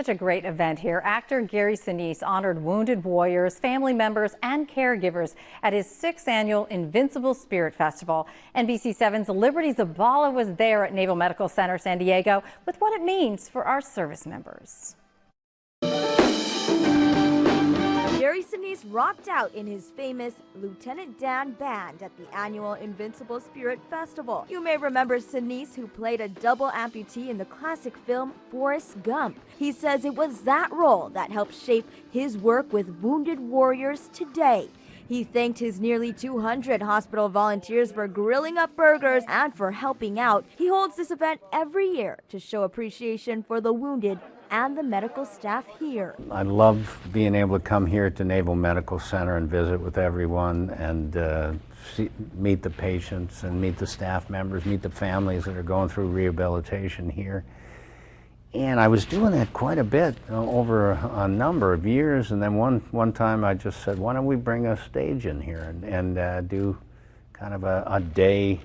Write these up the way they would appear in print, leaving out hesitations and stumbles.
Such a great event here. Actor Gary Sinise honored wounded warriors, family members, and caregivers at his 6th annual Invincible Spirit Festival. NBC7's Liberty Zabala was there at Naval Medical Center San Diego with what it means for our service members. Gary Sinise rocked out in his famous Lieutenant Dan band at the annual Invincible Spirit Festival. You may remember Sinise, who played a double amputee in the classic film Forrest Gump. He says it was that role that helped shape his work with wounded warriors today. He thanked his nearly 200 hospital volunteers for grilling up burgers and for helping out. He holds this event every year to show appreciation for the wounded and the medical staff here. I love being able to come here to Naval Medical Center and visit with everyone and meet the patients and meet the staff members, meet the families that are going through rehabilitation here. And I was doing that quite a bit over a number of years, and then one time I just said, why don't we bring a stage in here and do kind of a day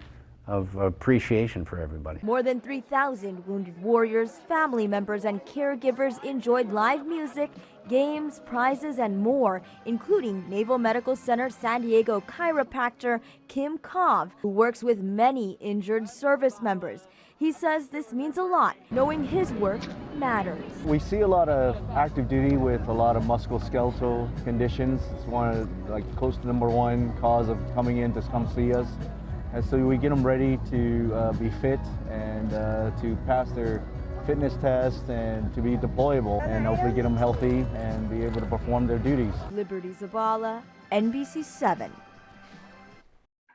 of appreciation for everybody. More than 3,000 wounded warriors, family members, and caregivers enjoyed live music, games, prizes, and more, including Naval Medical Center San Diego chiropractor Kim Kov, who works with many injured service members. He says this means a lot, knowing his work matters. We see a lot of active duty with a lot of musculoskeletal conditions. It's one of close to #1 cause of coming in to come see us. And so we get them ready to be fit and to pass their fitness test and to be deployable and hopefully get them healthy and be able to perform their duties. Liberty Zabala, NBC7.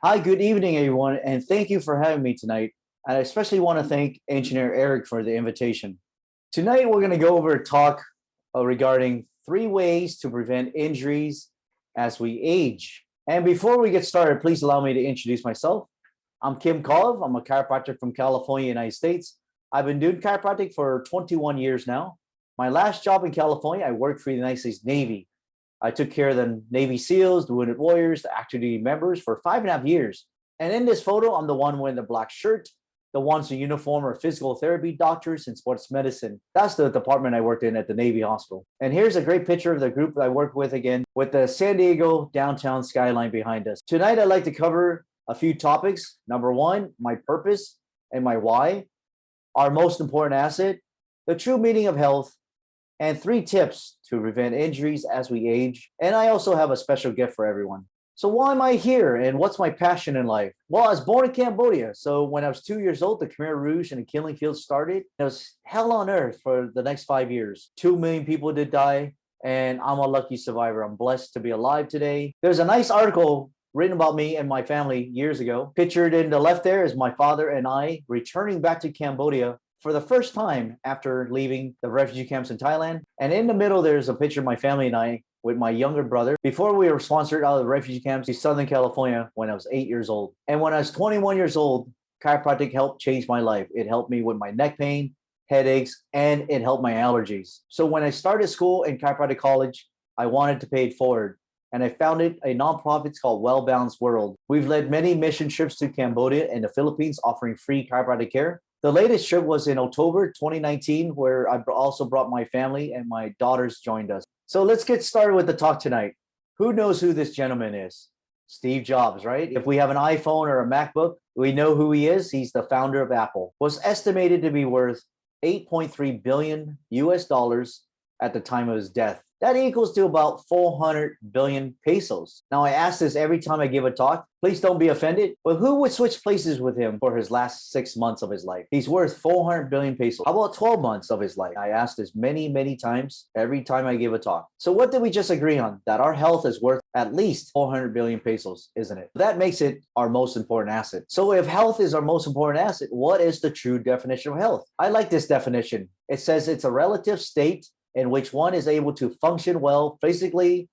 Hi, good evening, everyone, and thank you for having me tonight. And I especially want to thank Engineer Eric for the invitation. Tonight, we're going to go over a talk regarding 3 ways to prevent injuries as we age. And before we get started, please allow me to introduce myself. I'm Kim Kov. I'm a chiropractor from California, United States. I've been doing chiropractic for 21 years now. My last job in California, I worked for the United States Navy. I took care of the Navy SEALs, the wounded warriors, the active duty members for 5.5 years. And in this photo, I'm the one wearing the black shirt. The ones in uniform are physical therapy doctors and sports medicine. That's the department I worked in at the Navy Hospital. And here's a great picture of the group that I work with again, with the San Diego downtown skyline behind us. Tonight, I'd like to cover a few topics. Number 1, my purpose and my why, our most important asset, the true meaning of health, and 3 tips to prevent injuries as we age. And I also have a special gift for everyone. So why am I here and what's my passion in life? Well, I was born in Cambodia. So when I was 2 years old, the Khmer Rouge and the killing fields started. It was hell on earth for the next 5 years. 2 million people did die, and I'm a lucky survivor. I'm blessed to be alive today. There's a nice article written about me and my family years ago. Pictured in the left there is my father and I returning back to Cambodia for the first time after leaving the refugee camps in Thailand. And in the middle, there's a picture of my family and I with my younger brother before we were sponsored out of the refugee camps to Southern California when I was 8 years old. And when I was 21 years old, chiropractic helped change my life. It helped me with my neck pain, headaches, and it helped my allergies. So when I started school in chiropractic college, I wanted to pay it forward. And I founded a nonprofit called Well Balanced World. We've led many mission trips to Cambodia and the Philippines offering free chiropractic care. The latest trip was in October 2019, where I also brought my family and my daughters joined us. So let's get started with the talk tonight. Who knows who this gentleman is? Steve Jobs, right? If we have an iPhone or a MacBook, we know who he is. He's the founder of Apple. Was estimated to be worth $8.3 billion at the time of his death. That equals to about 400 billion pesos. Now, I ask this every time I give a talk. Please don't be offended, but who would switch places with him for his last 6 months of his life? He's worth 400 billion pesos. How about 12 months of his life? I ask this many, many times every time I give a talk. So what did we just agree on? That our health is worth at least 400 billion pesos, isn't it? That makes it our most important asset. So if health is our most important asset, what is the true definition of health? I like this definition. It says it's a relative state in which one is able to function well physically,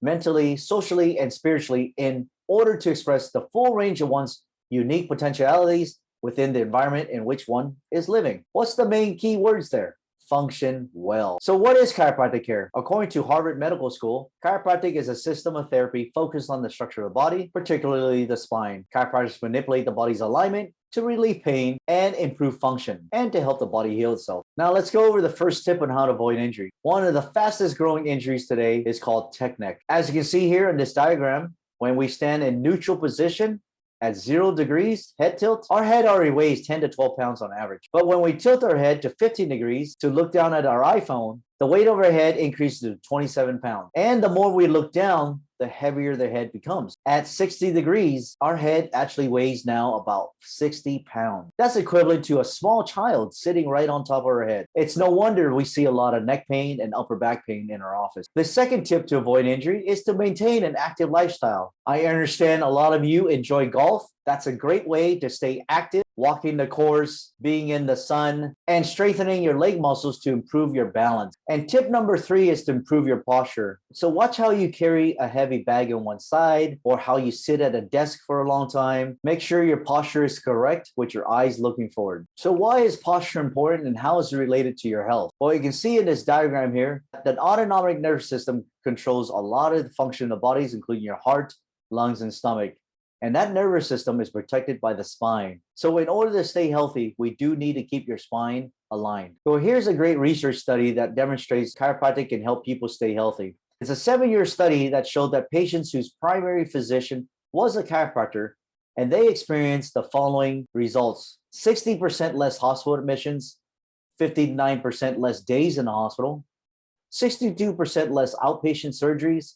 mentally, socially, and spiritually in order to express the full range of one's unique potentialities within the environment in which one is living. What's the main key words there? Function well. So what is chiropractic care? According to Harvard Medical School, chiropractic is a system of therapy focused on the structure of the body, particularly the spine. Chiropractors manipulate the body's alignment to relieve pain and improve function and to help the body heal itself. Now let's go over the first tip on how to avoid injury. One of the fastest growing injuries today is called tech neck. As you can see here in this diagram, when we stand in neutral position at 0 degrees head tilt, our head already weighs 10 to 12 pounds on average. But when we tilt our head to 15 degrees to look down at our iPhone, the weight of our head increases to 27 pounds. And the more we look down, the heavier the head becomes. At 60 degrees, our head actually weighs now about 60 pounds. That's equivalent to a small child sitting right on top of our head. It's no wonder we see a lot of neck pain and upper back pain in our office. The second tip to avoid injury is to maintain an active lifestyle. I understand a lot of you enjoy golf. That's a great way to stay active, walking the course, being in the sun, and strengthening your leg muscles to improve your balance. And tip number 3 is to improve your posture. So watch how you carry a heavy bag on one side or how you sit at a desk for a long time. Make sure your posture is correct with your eyes looking forward. So why is posture important and how is it related to your health? Well, you can see in this diagram here that the autonomic nervous system controls a lot of the function of the bodies, including your heart, lungs, and stomach. And that nervous system is protected by the spine. So in order to stay healthy, we do need to keep your spine aligned. So here's a great research study that demonstrates chiropractic can help people stay healthy. It's a 7-year study that showed that patients whose primary physician was a chiropractor, and they experienced the following results: 60% less hospital admissions, 59% less days in the hospital, 62% less outpatient surgeries,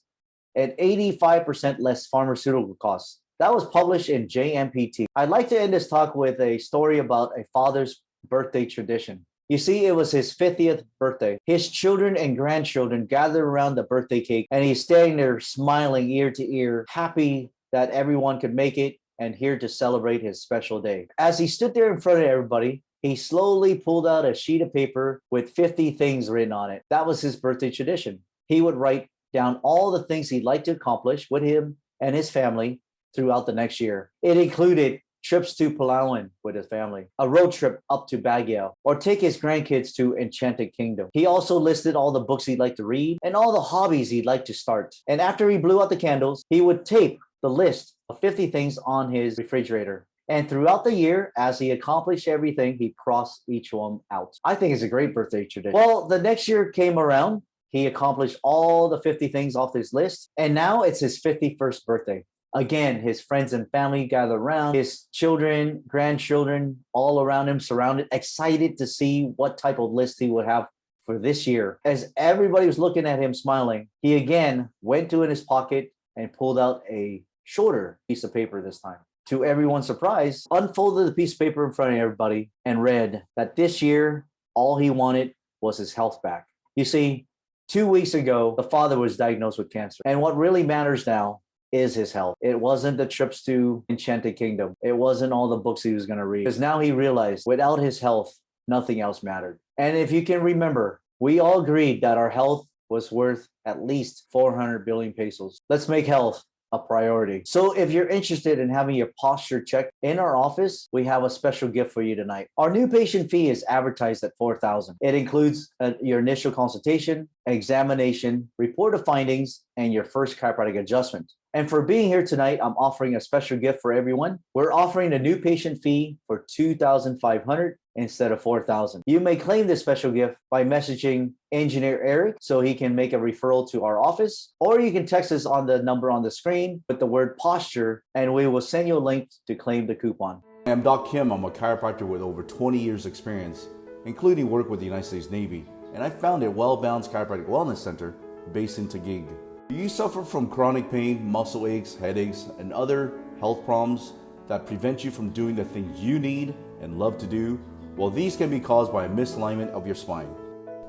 and 85% less pharmaceutical costs. That was published in JMPT. I'd like to end this talk with a story about a father's birthday tradition. You see, it was his 50th birthday. His children and grandchildren gathered around the birthday cake, and he's standing there smiling ear to ear, happy that everyone could make it and here to celebrate his special day. As he stood there in front of everybody, he slowly pulled out a sheet of paper with 50 things written on it. That was his birthday tradition. He would write down all the things he'd like to accomplish with him and his family throughout the next year. It included trips to Palawan with his family, a road trip up to Baguio, or take his grandkids to Enchanted Kingdom. He also listed all the books he'd like to read and all the hobbies he'd like to start. And after he blew out the candles, he would tape the list of 50 things on his refrigerator. And throughout the year, as he accomplished everything, he'd cross each one out. I think it's a great birthday tradition. Well, the next year came around. He accomplished all the 50 things off his list, and now it's his 51st birthday. Again, his friends and family gathered around, his children, grandchildren, all around him, surrounded, excited to see what type of list he would have for this year. As everybody was looking at him smiling, he again went to in his pocket and pulled out a shorter piece of paper this time. To everyone's surprise, unfolded the piece of paper in front of everybody and read that this year, all he wanted was his health back. You see, 2 weeks ago, the father was diagnosed with cancer. And what really matters now is his health. It wasn't the trips to Enchanted Kingdom. It wasn't all the books he was going to read. Because now he realized without his health, nothing else mattered. And if you can remember, we all agreed that our health was worth at least 400 billion pesos. Let's make health a priority. So if you're interested in having your posture checked in our office, we have a special gift for you tonight. Our new patient fee is advertised at $4,000. It includes your initial consultation, examination, report of findings, and your first chiropractic adjustment. And for being here tonight, I'm offering a special gift for everyone. We're offering a new patient fee for $2,500 instead of $4,000. You may claim this special gift by messaging Engineer Eric so he can make a referral to our office, or you can text us on the number on the screen with the word posture, and we will send you a link to claim the coupon. I'm Doc Kim. I'm a chiropractor with over 20 years experience, including work with the United States Navy, and I founded Well Balanced Chiropractic Wellness Center based in Taguig. Do you suffer from chronic pain, muscle aches, headaches, and other health problems that prevent you from doing the things you need and love to do? Well, these can be caused by a misalignment of your spine.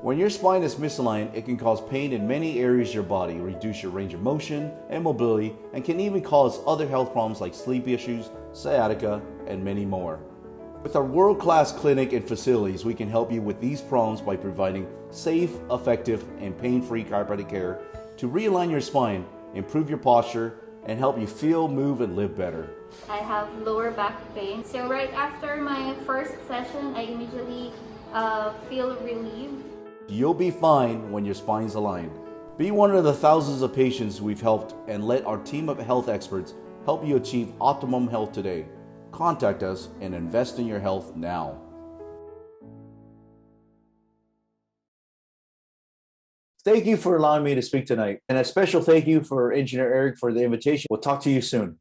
When your spine is misaligned, it can cause pain in many areas of your body, reduce your range of motion and mobility, and can even cause other health problems like sleep issues, sciatica, and many more. With our world-class clinic and facilities, we can help you with these problems by providing safe, effective, and pain-free chiropractic care to realign your spine, improve your posture, and help you feel, move, and live better. I have lower back pain. So right after my first session, I immediately feel relieved. You'll be fine when your spine's aligned. Be one of the thousands of patients we've helped and let our team of health experts help you achieve optimum health today. Contact us and invest in your health now. Thank you for allowing me to speak tonight. And a special thank you for Engineer Eric for the invitation. We'll talk to you soon.